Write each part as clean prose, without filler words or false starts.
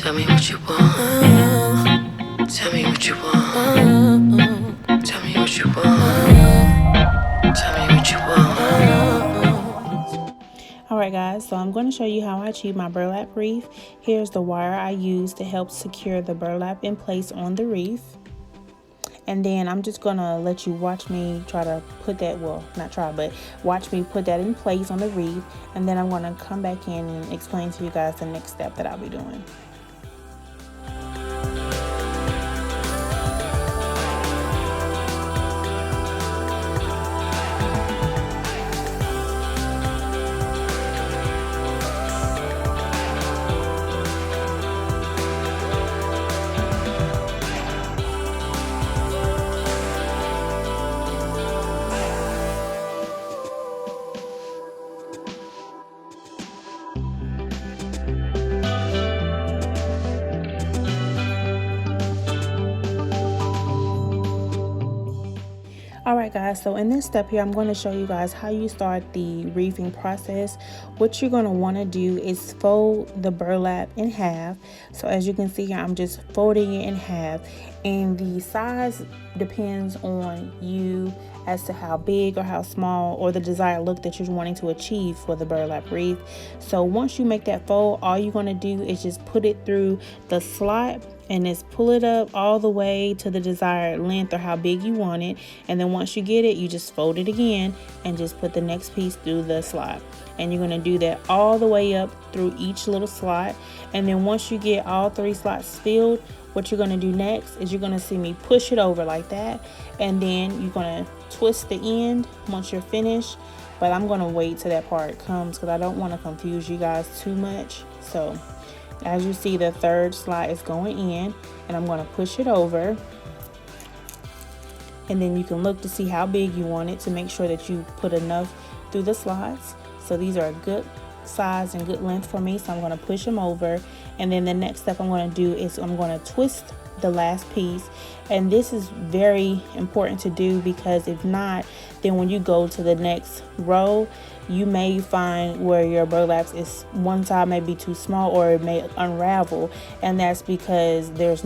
Tell me what you want. Tell me what you want. Tell me what you want. Tell me what you want. Alright guys, so I'm going to show you how I achieve my burlap wreath. Here's the wire I use to help secure the burlap in place on the wreath. And then I'm just going to let you watch me try to put that, well, not try, but watch me put that in place on the wreath. And then I'm going to come back in and explain to you guys the next step that I'll be doing. Alright guys, so in this step here, I'm going to show you guys how you start the wreathing process. What you're going to want to do is fold the burlap in half. So as you can see here, I'm just folding it in half, and the size depends on you as to how big or how small or the desired look that you're wanting to achieve for the burlap wreath. So once you make that fold, all you're going to do is just put it through the slot and just pull it up all the way to the desired length or how big you want it. And then once you get it, you just fold it again and just put the next piece through the slot. And you're going to do that all the way up through each little slot. And then once you get all 3 slots filled, what you're going to do next is you're going to see me push it over like that. And then you're going to twist the end once you're finished. But I'm going to wait till that part comes because I don't want to confuse you guys too much. So as you see, the 3rd slot is going in, and I'm going to push it over. And then you can look to see how big you want it to make sure that you put enough through the slots. So these are a good size and good length for me, so I'm going to push them over. And then the next step I'm going to do is I'm going to twist the last piece, and this is very important to do because if not, then when you go to the next row, you may find where your burlaps is one side may be too small or it may unravel, and that's because there's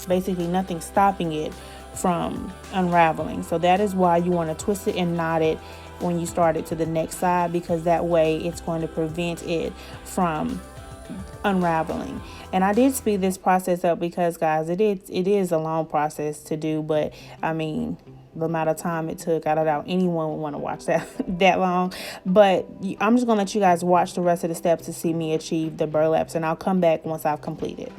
basically nothing stopping it from unraveling. So that is why you want to twist it and knot it when you start it to the next side, because that way it's going to prevent it from unraveling. And I did speed this process up because guys, it is a long process to do, but I mean, the amount of time it took, I don't know anyone would want to watch that that long. But I'm just gonna let you guys watch the rest of the steps to see me achieve the burlaps, and I'll come back once I've completed.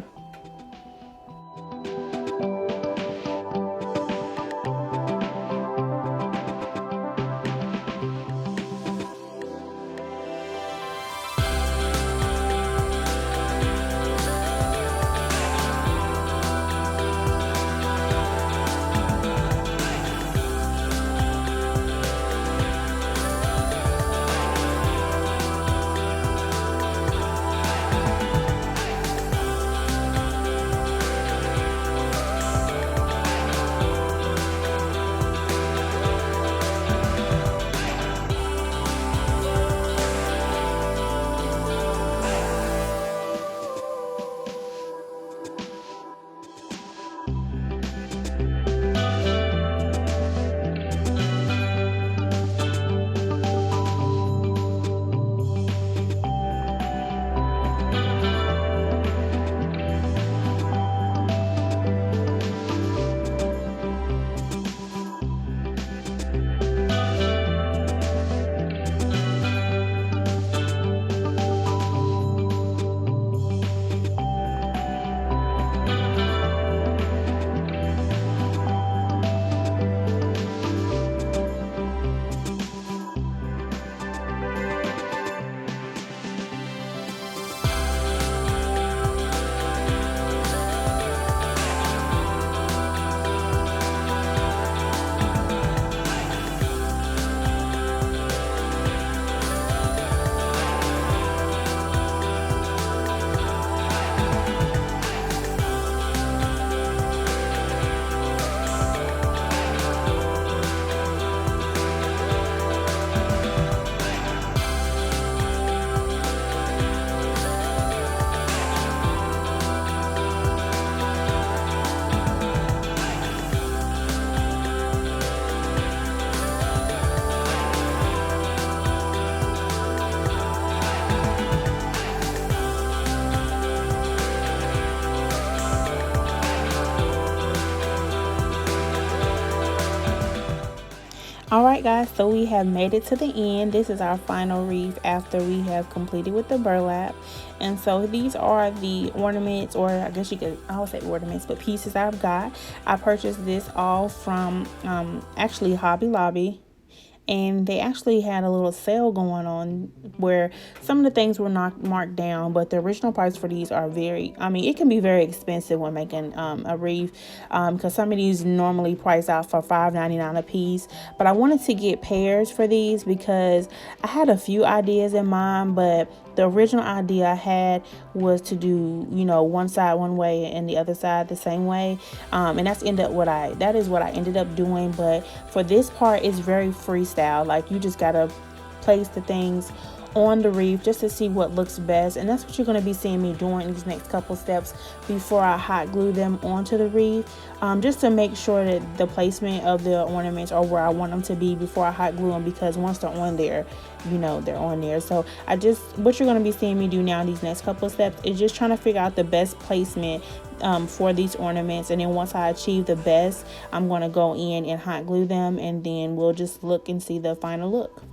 Alright guys, so we have made it to the end. This is our final wreath after we have completed with the burlap. And so these are the ornaments, or I guess you could, I would say ornaments, but pieces I've got. I purchased this all from actually Hobby Lobby. And they actually had a little sale going on where some of the things were not marked down, but the original price for these are very, I mean, it can be very expensive when making a wreath, because some of these normally price out for $5.99 a piece. But I wanted to get pairs for these because I had a few ideas in mind, but the original idea I had was to do, you know, one side one way and the other side the same way, and that is what I ended up doing. But for this part, it's very freestyle. Like, you just gotta place the things on the wreath just to see what looks best, and that's what you're going to be seeing me doing these next couple steps before I hot glue them onto the wreath, just to make sure that the placement of the ornaments are where I want them to be before I hot glue them, because once they're on there, you know, they're on there. So what you're going to be seeing me do now in these next couple of steps is just trying to figure out the best placement for these ornaments, and then once I achieve the best, I'm going to go in and hot glue them, and then we'll just look and see the final look.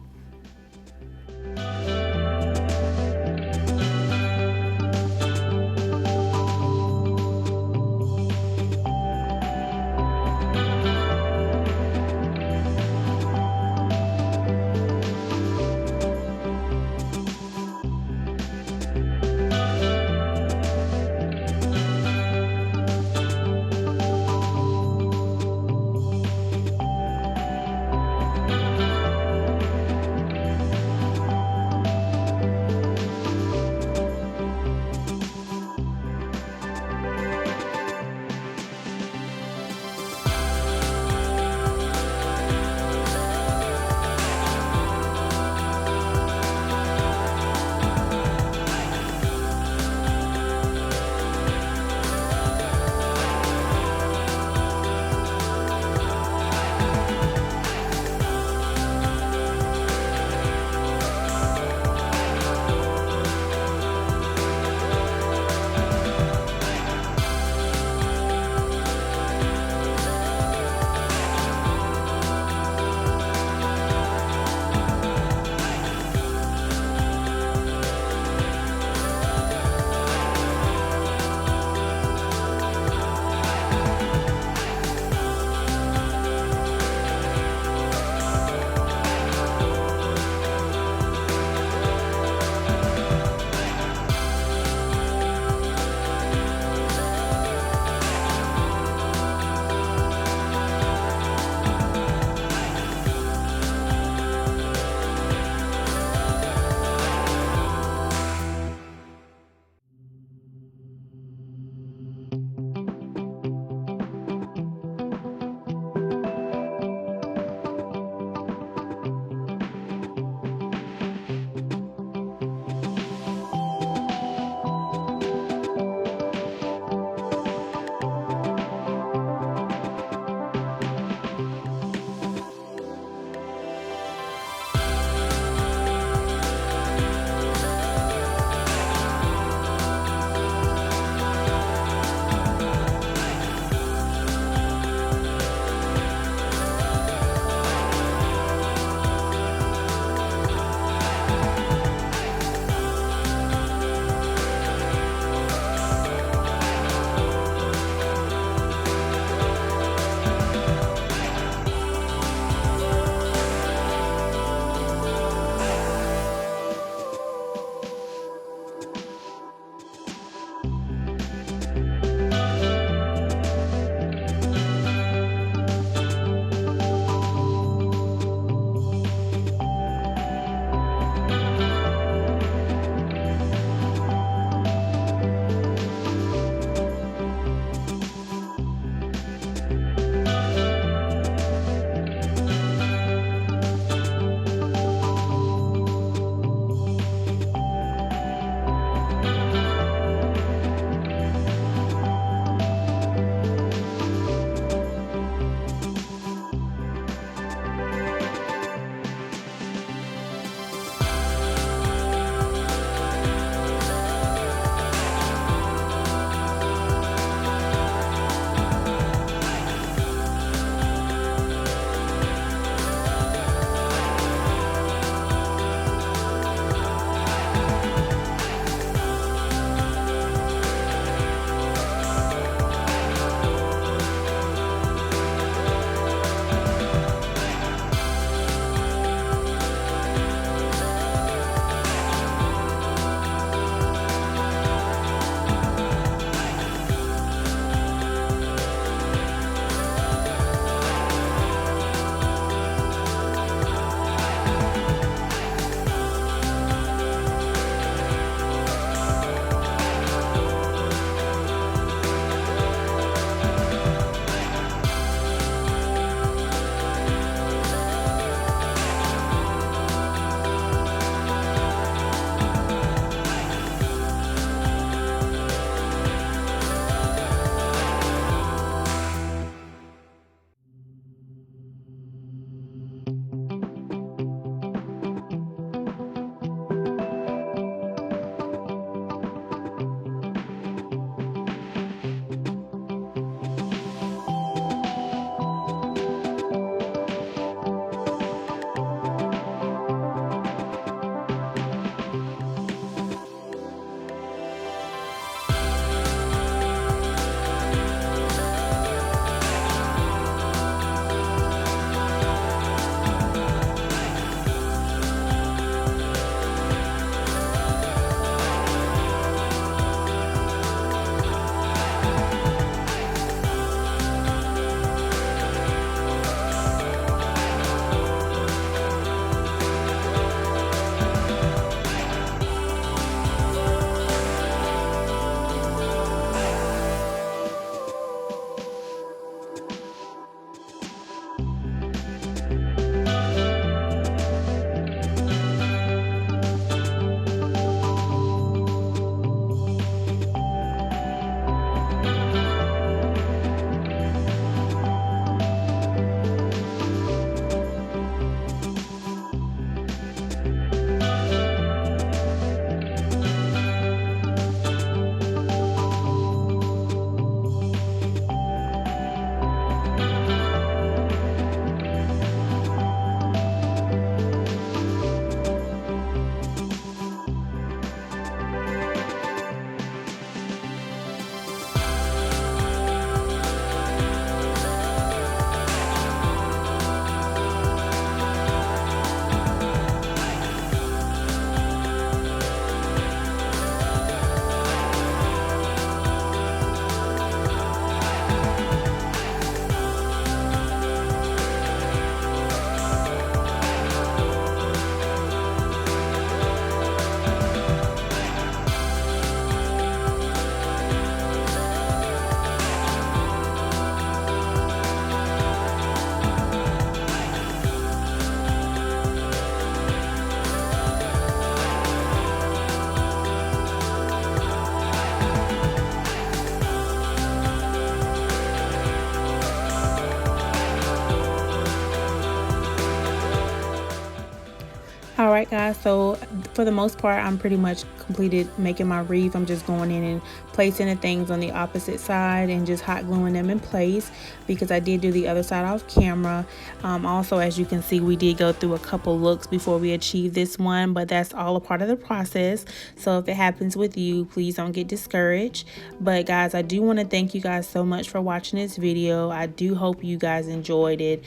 Alright guys, so for the most part I'm pretty much completed making my wreath. I'm just going in and placing the things on the opposite side and just hot gluing them in place, because I did do the other side off camera. Also, as you can see, we did go through a couple looks before we achieved this one, but that's all a part of the process. So if it happens with you, please don't get discouraged. But guys, I do want to thank you guys so much for watching this video. I do hope you guys enjoyed it.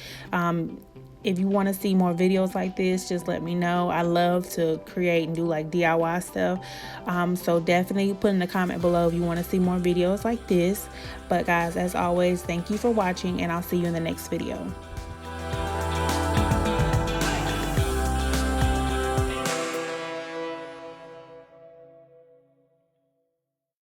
If you want to see more videos like this, just let me know. I love to create and do like DIY stuff. So definitely put in the comment below if you want to see more videos like this. But guys, as always, thank you for watching, and I'll see you in the next video.